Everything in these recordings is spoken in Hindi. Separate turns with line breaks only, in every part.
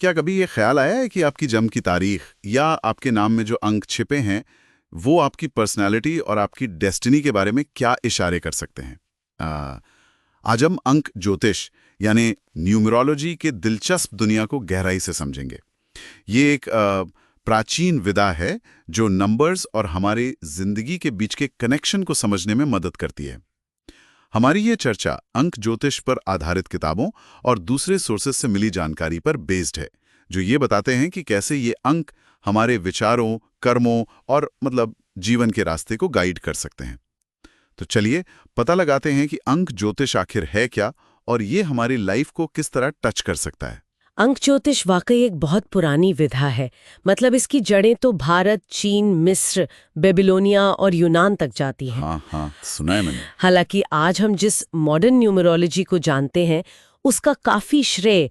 क्या कभी ये ख्याल आया है कि आपकी जन्म की तारीख या आपके नाम में जो अंक छिपे हैं वो आपकी पर्सनैलिटी और आपकी डेस्टिनी के बारे में क्या इशारे कर सकते हैं? आज हम अंक ज्योतिष यानी न्यूमरोलॉजी के दिलचस्प दुनिया को गहराई से समझेंगे। ये एक प्राचीन विधा है जो नंबर्स और हमारी जिंदगी के बीच के कनेक्शन को समझने में मदद करती है। हमारी ये चर्चा अंक ज्योतिष पर आधारित किताबों और दूसरे सोर्सेज से मिली जानकारी पर बेस्ड है, जो ये बताते हैं कि कैसे ये अंक हमारे विचारों, कर्मों और जीवन के रास्ते को गाइड कर सकते हैं। तो चलिए पता लगाते हैं कि अंक ज्योतिष आखिर है क्या और ये हमारी लाइफ को किस तरह टच कर सकता है।
अंक ज्योतिष वाकई एक बहुत पुरानी विधा है। इसकी जड़ें तो भारत, चीन, मिस्र, बेबीलोनिया और यूनान तक जाती हैं।
हाँ, सुना है मैंने।
हालांकि आज हम जिस मॉडर्न न्यूमरोलॉजी को जानते हैं उसका काफी श्रेय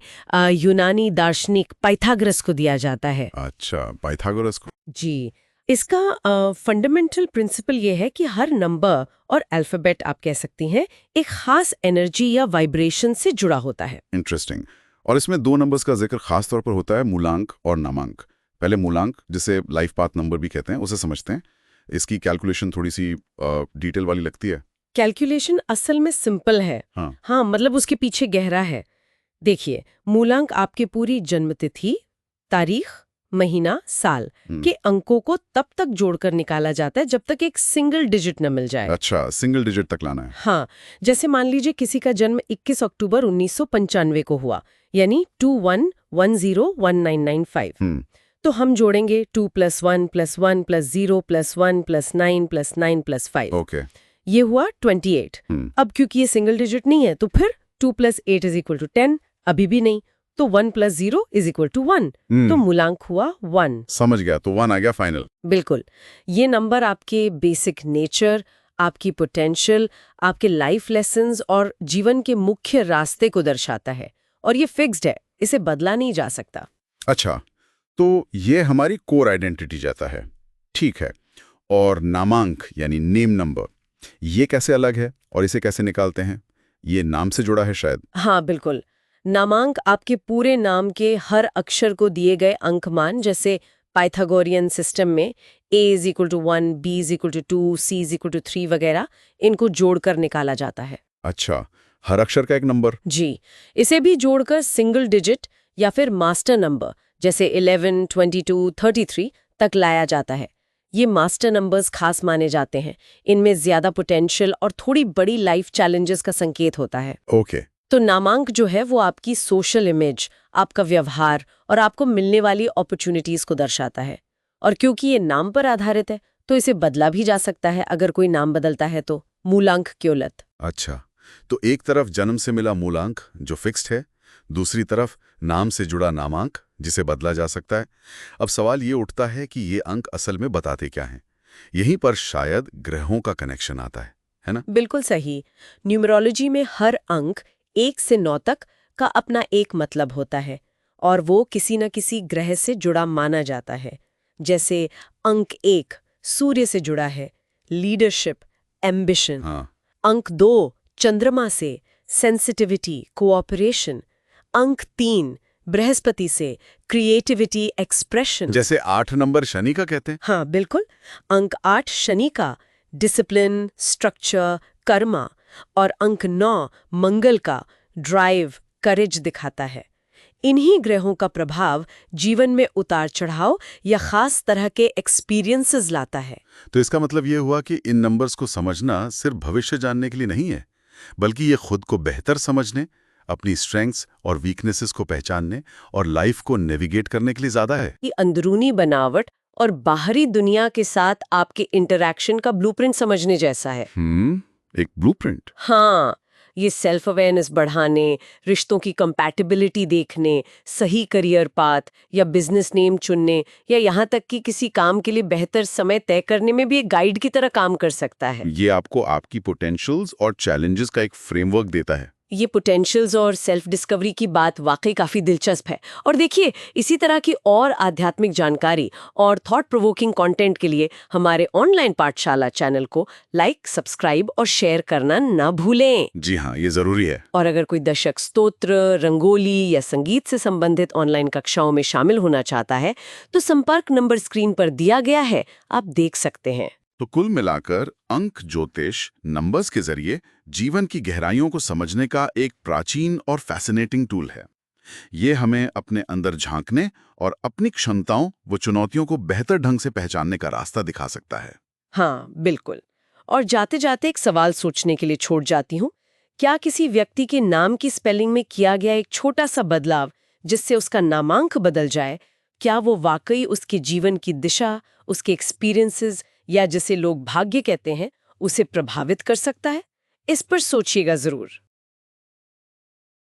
यूनानी दार्शनिक पाइथागोरस को दिया जाता है।
अच्छा, पाइथागोरस को।
जी, इसका फंडामेंटल प्रिंसिपल ये है कि हर नंबर और अल्फाबेट आप कह सकती हैं एक खास एनर्जी या वाइब्रेशन से जुड़ा होता है।
इंटरेस्टिंग। और इसमें दो नंबर्स का जिक्र खास तौर पर होता है, मूलांक और नामांक। पहले मूलांक, जिसे लाइफ पाथ नंबर भी कहते हैं, उसे समझते हैं। इसकी कैलकुलेशन थोड़ी सी डिटेल वाली लगती है।
कैलकुलेशन असल में सिंपल है। हाँ, उसके पीछे गहरा है। देखिए, मूलांक आपके पूरी जन्मतिथि, तारीख, महीना, साल के अंकों को तब तक जोड़कर निकाला जाता है जब तक एक सिंगल डिजिट न मिल जाए।
अच्छा, सिंगल डिजिट तक लाना है।
हाँ, जैसे मान लीजिए किसी का जन्म 21 अक्टूबर 1995 को हुआ, यानी 21101995। तो हम जोड़ेंगे 2 + 1 + 1 + 0 + 1 + 9 + 9 + 5।
ओके,
ये हुआ 28। अब क्योंकि ये सिंगल डिजिट नहीं है तो फिर 2 + 8 = 10, अभी भी नहीं, तो 1 + 0 = 1। तो मूलांक हुआ 1।
समझ गया, तो 1 आ गया फाइनल।
बिल्कुल। ये नंबर आपके बेसिक नेचर, आपकी पोटेंशियल, आपके लाइफ लेसन्स और जीवन के मुख्य रास्ते को दर्शाता है, और ये फिक्स्ड है, इसे बदला नहीं जा सकता।
अच्छा, तो ये हमारी कोर आइडेंटिटी जाता है। ठीक है। और नामांक यानी नेम नंबर, ये कैसे अलग है और इसे कैसे निकालते हैं? ये नाम से जुड़ा है शायद।
हाँ, बिल्कुल। नामांक आपके पूरे नाम के हर अक्षर को दिए गए अंकमान, जैसे पाइथागोरियन सिस्टम में A = 1, B = 2, C = 3 वगैरह, इनको जोड़कर निकाला जाता है।
अच्छा, हर अक्षर का एक नंबर।
जी, इसे भी जोड़कर सिंगल डिजिट या फिर मास्टर नंबर जैसे 11, 22, 33 तक लाया जाता है। ये मास्टर नंबर्स खास माने जाते हैं। इनमें ज्यादा पोटेंशियल और थोड़ी बड़ी लाइफ चैलेंजेस का संकेत होता है।
ओके।
तो नामांक जो है वो आपकी सोशल इमेज, आपका व्यवहार और आपको मिलने वाली अपॉर्चुनिटीज को दर्शाता है। और क्योंकि ये नाम पर आधारित है तो इसे बदला भी जा सकता है अगर कोई नाम बदलता है तो, मूलांक की उलट।
अच्छा, तो एक तरफ जन्म से मिला मूलांक जो फिक्स्ड है, दूसरी तरफ नाम से जुड़ा नामांक जिसे बदला जा सकता है। अब सवाल ये उठता है कि ये अंक असल में बताते क्या हैं? यहीं पर शायद ग्रहों का कनेक्शन आता है ना?
बिल्कुल सही। न्यूमरोलॉजी में हर अंक 1 से 9 तक का अपना एक मतलब होता है और वो किसी न किसी ग्रह से जुड़ा माना जाता है। जैसे अंक 1 सूर्य से जुड़ा है, लीडरशिप, एम्बिशन। अंक 2 चंद्रमा से, सेंसिटिविटी, कोऑपरेशन। अंक 3 बृहस्पति से, क्रिएटिविटी, एक्सप्रेशन।
जैसे 8 नंबर शनि का कहते हैं।
हाँ, बिल्कुल। अंक 8 शनि का, डिसिप्लिन, स्ट्रक्चर, कर्मा। और अंक 9 मंगल का, ड्राइव, करेज दिखाता है। इन्हीं ग्रहों का प्रभाव जीवन में उतार चढ़ाव या खास तरह के एक्सपीरियंसेस लाता है।
तो इसका मतलब ये हुआ कि इन नंबर्स को समझना सिर्फ भविष्य जानने के लिए नहीं है, बल्कि ये खुद को बेहतर समझने, अपनी स्ट्रेंथ्स और वीकनेसेस को पहचानने और लाइफ को नेविगेट करने के लिए ज्यादा है।
कि अंदरूनी बनावट और बाहरी दुनिया के साथ आपके इंटरैक्शन का ब्लूप्रिंट समझने जैसा है।
एक ब्लूप्रिंट।
हाँ, ये सेल्फ अवेयरनेस बढ़ाने, रिश्तों की कंपैटिबिलिटी देखने, सही करियर पाथ या बिजनेस नेम चुनने, या यहाँ तक कि किसी काम के लिए बेहतर समय तय करने में भी एक गाइड की तरह काम कर सकता है।
ये आपको आपकी पोटेंशियल्स और चैलेंजेस का एक फ्रेमवर्क देता है।
ये पोटेंशियल्स और सेल्फ डिस्कवरी की बात वाकई काफ़ी दिलचस्प है। और देखिए, इसी तरह की और आध्यात्मिक जानकारी और थॉट प्रोवोकिंग कंटेंट के लिए हमारे ऑनलाइन पाठशाला चैनल को लाइक, सब्सक्राइब और शेयर करना ना भूलें।
जी हाँ, ये ज़रूरी है।
और अगर कोई दर्शक स्तोत्र, रंगोली या संगीत से संबंधित ऑनलाइन कक्षाओं में शामिल होना चाहता है, तो संपर्क नंबर स्क्रीन पर दिया गया है, आप देख सकते हैं।
तो कुल मिलाकर अंक ज्योतिष नंबर्स के जरिए जीवन की गहराइयों को समझने का एक प्राचीन और फैसिनेटिंग टूल है। ये हमें अपने अंदर झांकने और अपनी क्षमताओं व चुनौतियों को बेहतर ढंग से पहचानने का रास्ता दिखा सकता है।
हाँ, बिल्कुल। और जाते जाते एक सवाल सोचने के लिए छोड़ जाती हूँ। क्या किसी व्यक्ति के नाम की स्पेलिंग में किया गया एक छोटा सा बदलाव, जिससे उसका नामांक बदल जाए, क्या वो वाकई उसके जीवन की दिशा, उसके एक्सपीरियंसेस या जिसे लोग भाग्य कहते हैं, उसे प्रभावित कर सकता है? इस पर सोचिएगा जरूर।